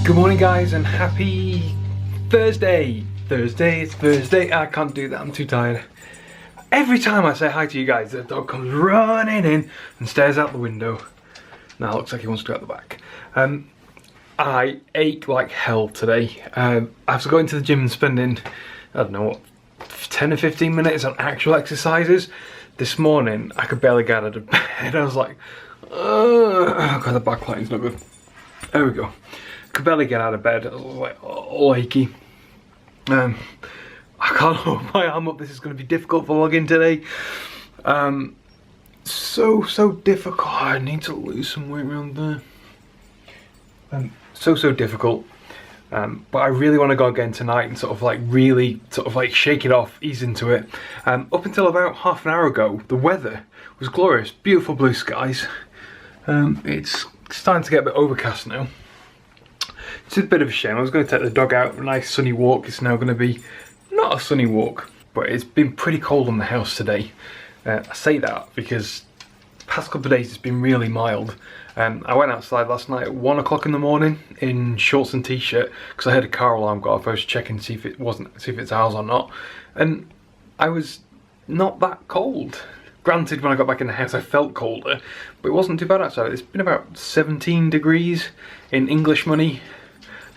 Good morning guys and happy Thursday. It's Thursday. I can't do that, I'm too tired. Every time I say hi to you guys, the dog comes running in and stares out the window. Now it looks like he wants to go out the back. I ache like hell today. After going to the gym and spending, I don't know what, 10 or 15 minutes on actual exercises, this morning I could barely get out of bed. I was like, oh god, the backline's not good. There we go. Could barely get out of bed. I was like all achy. I can't hold my arm up. This is going to be difficult for vlogging today. So difficult. I need to lose some weight around there. So difficult. But I really want to go again tonight and really shake it off, ease into it. Up until about half an hour ago, the weather was glorious, beautiful blue skies. It's starting to get a bit overcast now. It's a bit of a shame. I was going to take the dog out for a nice sunny walk. It's now going to be not a sunny walk, but it's been pretty cold in the house today. I say that because the past couple of days it's been really mild. I went outside last night at 1 o'clock in the morning in shorts and t-shirt because I heard a car alarm go off. I was checking to see if it's ours or not, and I was not that cold. Granted, when I got back in the house I felt colder, but it wasn't too bad outside. It's been about 17 degrees in English money.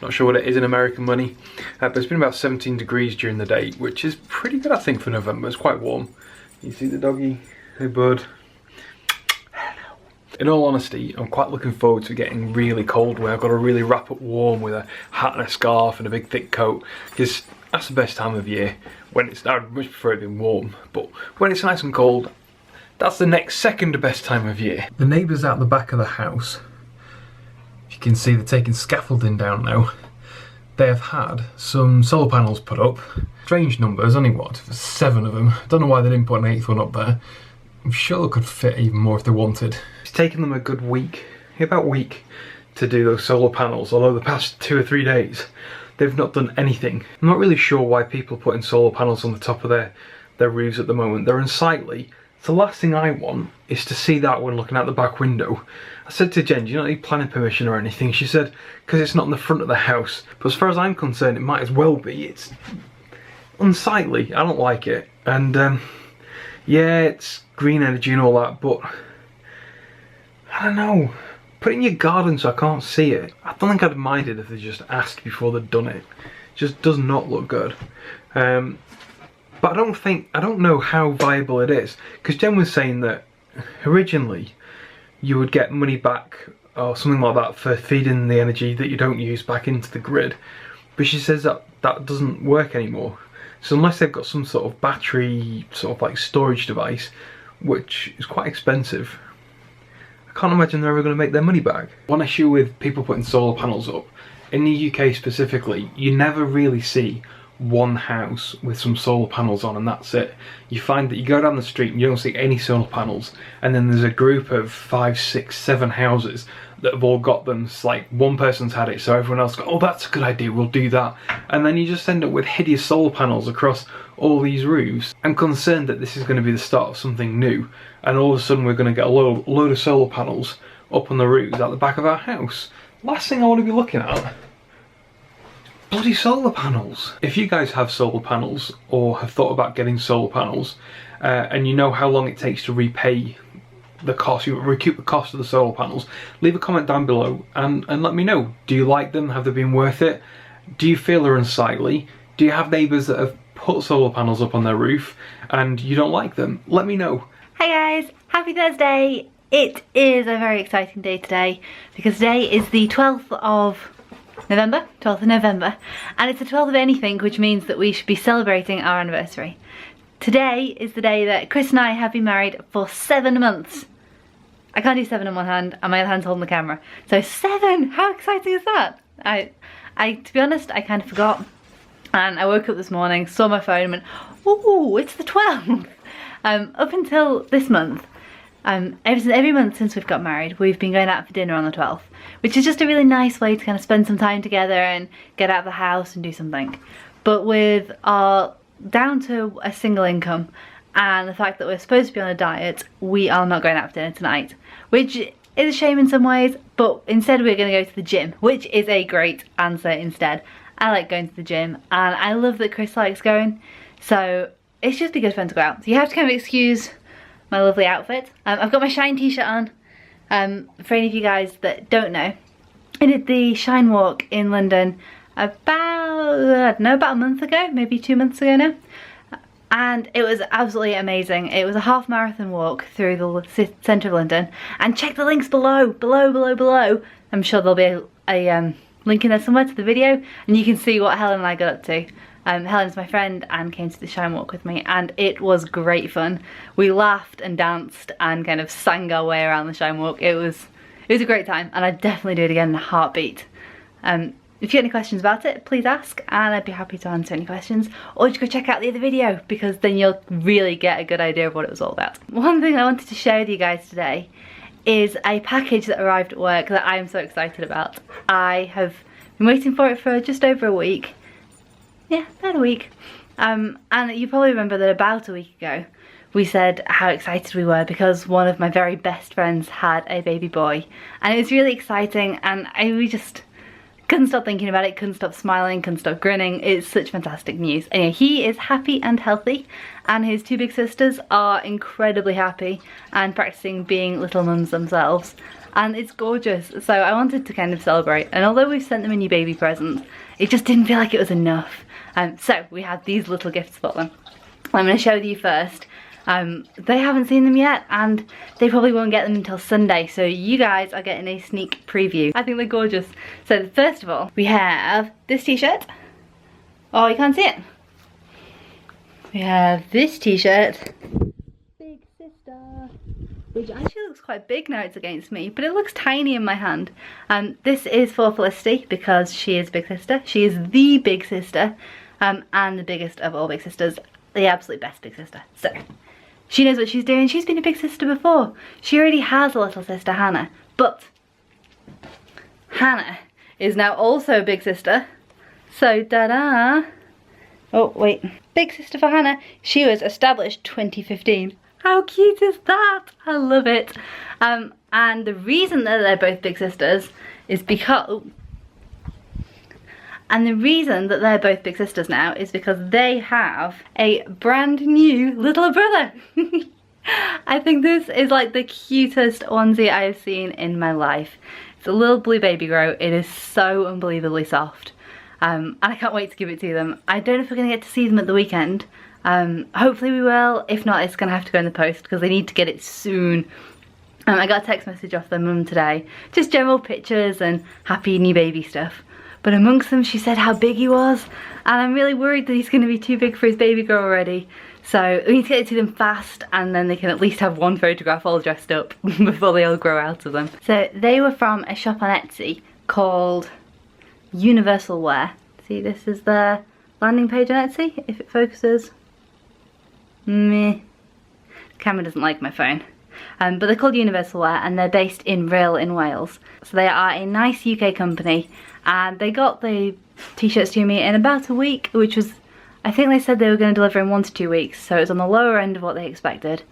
Not sure what it is in American money, but it's been about 17 degrees during the day, which is pretty good I think for November. It's quite warm. You see the doggy? Hey bud. In all honesty, I'm quite looking forward to getting really cold where I've got to really wrap up warm with a hat and a scarf and a big thick coat, because that's the best time of year. When it's, I'd much prefer it being warm, but when it's nice and cold, that's the next second best time of year. The neighbours out the back of the house, if you can see, they're taking scaffolding down now. They have had some solar panels put up. Strange numbers, only what, 7 of them. Don't know why they didn't put an 8th one up there. I'm sure they could fit even more if they wanted. It's taken them a good week, about a week, to do those solar panels, although the past 2 or 3 days they've not done anything. I'm not really sure why people are putting solar panels on the top of their roofs at the moment. They're unsightly. The last thing I want is to see that when looking out the back window. I said to Jen, do you not need planning permission or anything? She said, because it's not in the front of the house. But as far as I'm concerned, it might as well be. It's unsightly. I don't like it. And yeah, it's green energy and all that, but I don't know. Put it in your garden so I can't see it. I don't think I'd mind it if they just asked before they'd done it. It just does not look good. But I don't know how viable it is, because Jen was saying that originally you would get money back or something like that for feeding the energy that you don't use back into the grid, but she says that that doesn't work anymore. So unless they've got some sort of battery storage device, which is quite expensive, I can't imagine they're ever going to make their money back. One issue with people putting solar panels up, in the UK specifically, you never really see one house with some solar panels on and that's it. You find that you go down the street and you don't see any solar panels, and then there's a group of 5, 6, 7 houses that have all got them. It's like one person's had it, so everyone else goes, oh that's a good idea, we'll do that. And then you just end up with hideous solar panels across all these roofs. I'm concerned that this is going to be the start of something new, and all of a sudden we're going to get a load of solar panels up on the roofs at the back of our house. Last thing I want to be looking at, bloody solar panels. If you guys have solar panels or have thought about getting solar panels, and you know how long it takes to repay the cost, you recoup the cost of the solar panels, leave a comment down below and let me know. Do you like them? Have they been worth it? Do you feel they're unsightly? Do you have neighbours that have put solar panels up on their roof and you don't like them? Let me know. Hi guys, happy Thursday. It is a very exciting day today because today is the 12th of November, and it's the 12th of anything, which means that we should be celebrating our anniversary. Today is the day that Chris and I have been married for 7 months. I can't do 7 in one hand and my other hand's holding the camera. So 7, how exciting is that? To be honest, I kind of forgot, and I woke up this morning, saw my phone and went, oh, it's the 12th. Up until this month, every month since we've got married, we've been going out for dinner on the 12th, which is just a really nice way to kind of spend some time together and get out of the house and do something. But with our down to a single income and the fact that we're supposed to be on a diet, we are not going out for dinner tonight, which is a shame in some ways, but instead we're going to go to the gym, which is a great answer instead. I like going to the gym, and I love that Chris likes going, so it's just be good fun to go out. So you have to kind of excuse my lovely outfit. I've got my Shine t-shirt on. For any of you guys that don't know, I did the Shine walk in London about, I don't know, about a month ago, maybe 2 months ago now. And it was absolutely amazing. It was a half marathon walk through the centre of London. And check the links below. I'm sure there'll be a link in there somewhere to the video, and you can see what Helen and I got up to. Helen's my friend and came to the Shine walk with me, and it was great fun. We laughed and danced and kind of sang our way around the Shine walk. It was a great time, and I'd definitely do it again in a heartbeat. If you have any questions about it, please ask, and I'd be happy to answer any questions. Or just go check out the other video, because then you'll really get a good idea of what it was all about. One thing I wanted to share with you guys today is a package that arrived at work that I'm so excited about. I have been waiting for it for just over a week. Yeah, about a week. And you probably remember that about a week ago we said how excited we were because one of my very best friends had a baby boy. And it was really exciting, and we just couldn't stop thinking about it, couldn't stop smiling, couldn't stop grinning. It's such fantastic news. Anyway, he is happy and healthy, and his two big sisters are incredibly happy and practicing being little mums themselves. And it's gorgeous, so I wanted to kind of celebrate. And although we've sent them a new baby present, it just didn't feel like it was enough. So we have these little gifts for them. I'm going to show you first. They haven't seen them yet, and they probably won't get them until Sunday, so you guys are getting a sneak preview. I think they're gorgeous. So first of all, we have this t-shirt. Oh, you can't see it. We have this t-shirt. Big sister. Which actually looks quite big now it's against me, but it looks tiny in my hand. This is for Felicity because she is big sister. She is the big sister, and the biggest of all big sisters, the absolute best big sister. So she knows what she's doing. She's been a big sister before. She already has a little sister, Hannah, but Hannah is now also a big sister. So da-da. Oh wait, big sister for Hannah. She was established 2015. How cute is that? I love it. And the reason that they're both big sisters is because... And the reason that they're both big sisters now is because they have a brand new little brother. I think this is like the cutest onesie I have seen in my life. It's a little blue baby grow. It is so unbelievably soft. And I can't wait to give it to them. I don't know if we're going to get to see them at the weekend. Hopefully we will. If not, it's going to have to go in the post because they need to get it soon. I got a text message off their mum today. Just general pictures and happy new baby stuff. But amongst them she said how big he was. And I'm really worried that he's going to be too big for his baby girl already. So we need to get it to them fast, and then they can at least have one photograph all dressed up before they all grow out of them. So they were from a shop on Etsy called Universal Wear. See, this is their landing page on Etsy, if it focuses. Meh. The camera doesn't like my phone. But they're called Universal Wear, and they're based in Rhyl in Wales. So they are a nice UK company, and they got the t-shirts to me in about a week, which was, I think they said they were going to deliver in 1 to 2 weeks, so it was on the lower end of what they expected.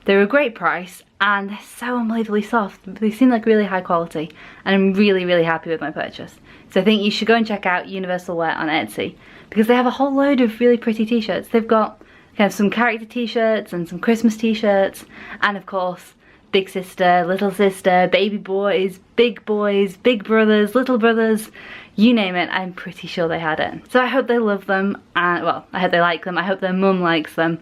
They were a great price, and they're so unbelievably soft. They seem like really high quality, and I'm really, really happy with my purchase. So I think you should go and check out Universal Wear on Etsy, because they have a whole load of really pretty t-shirts. They've got kind of some character t-shirts and some Christmas t-shirts, and of course big sister, little sister, baby boys, big brothers, little brothers, you name it. I'm pretty sure they had it. So I hope they love them, and well, I hope they like them. I hope their mum likes them,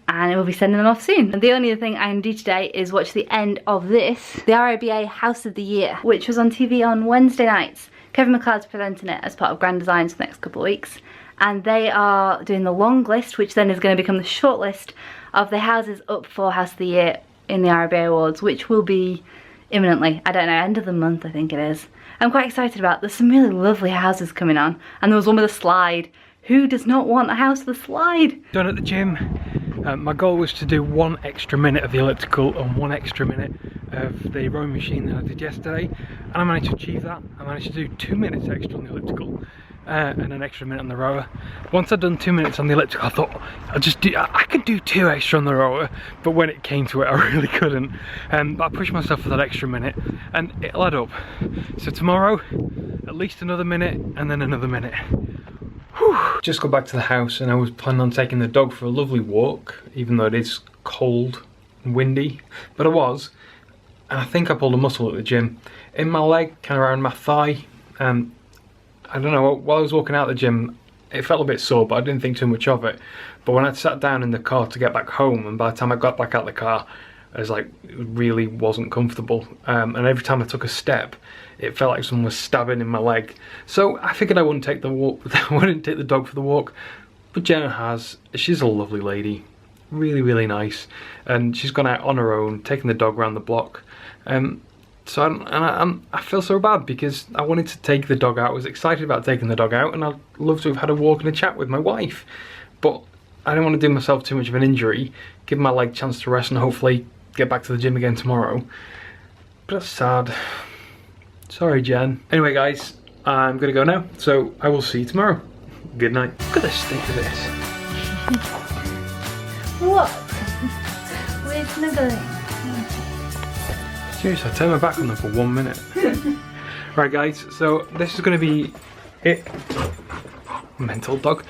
and we'll be sending them off soon. And the only other thing I'm gonna do today is watch the end of this, the RIBA House of the Year, which was on TV on Wednesday nights. Kevin McLeod's presenting it as part of Grand Designs for the next couple of weeks, and they are doing the long list, which then is going to become the short list of the houses up for House of the Year in the RIBA Awards, which will be imminently. I don't know, end of the month I think it is. I'm quite excited about. There's some really lovely houses coming on, and there was one with a slide. Who does not want a house with a slide? Done at the gym. My goal was to do 1 extra minute of the elliptical and 1 extra minute of the rowing machine that I did yesterday, and I managed to achieve that. I managed to do 2 minutes extra on the elliptical. and an extra minute on the rower. Once I'd done 2 minutes on the elliptical, I thought I could do 2 extra on the rower, but when it came to it, I really couldn't. But I pushed myself for that extra minute, and it'll add up. So tomorrow, at least another minute, and then another minute. Whew. Just got back to the house, and I was planning on taking the dog for a lovely walk, even though it is cold and windy, but I was. And I think I pulled a muscle at the gym. In my leg, kind of around my thigh. I don't know, while I was walking out the gym, it felt a bit sore, but I didn't think too much of it. But when I sat down in the car to get back home, and by the time I got back out the car, I was like, it really wasn't comfortable. And every time I took a step, it felt like someone was stabbing in my leg. So I figured I wouldn't take the walk, I wouldn't take the dog for the walk. But Jenna has. She's a lovely lady. Really, really nice. And she's gone out on her own, taking the dog around the block. So I feel so bad because I wanted to take the dog out. I was excited about taking the dog out, and I'd love to have had a walk and a chat with my wife. But I don't want to do myself too much of an injury, give my leg a chance to rest and hopefully get back to the gym again tomorrow. But that's sad. Sorry, Jen. Anyway, guys, I'm gonna go now, so I will see you tomorrow. Good night. Look at the state of this. What? We're snuggling. Seriously, I turned my back on them for 1 minute. Right, guys, so this is going to be it. Mental dog.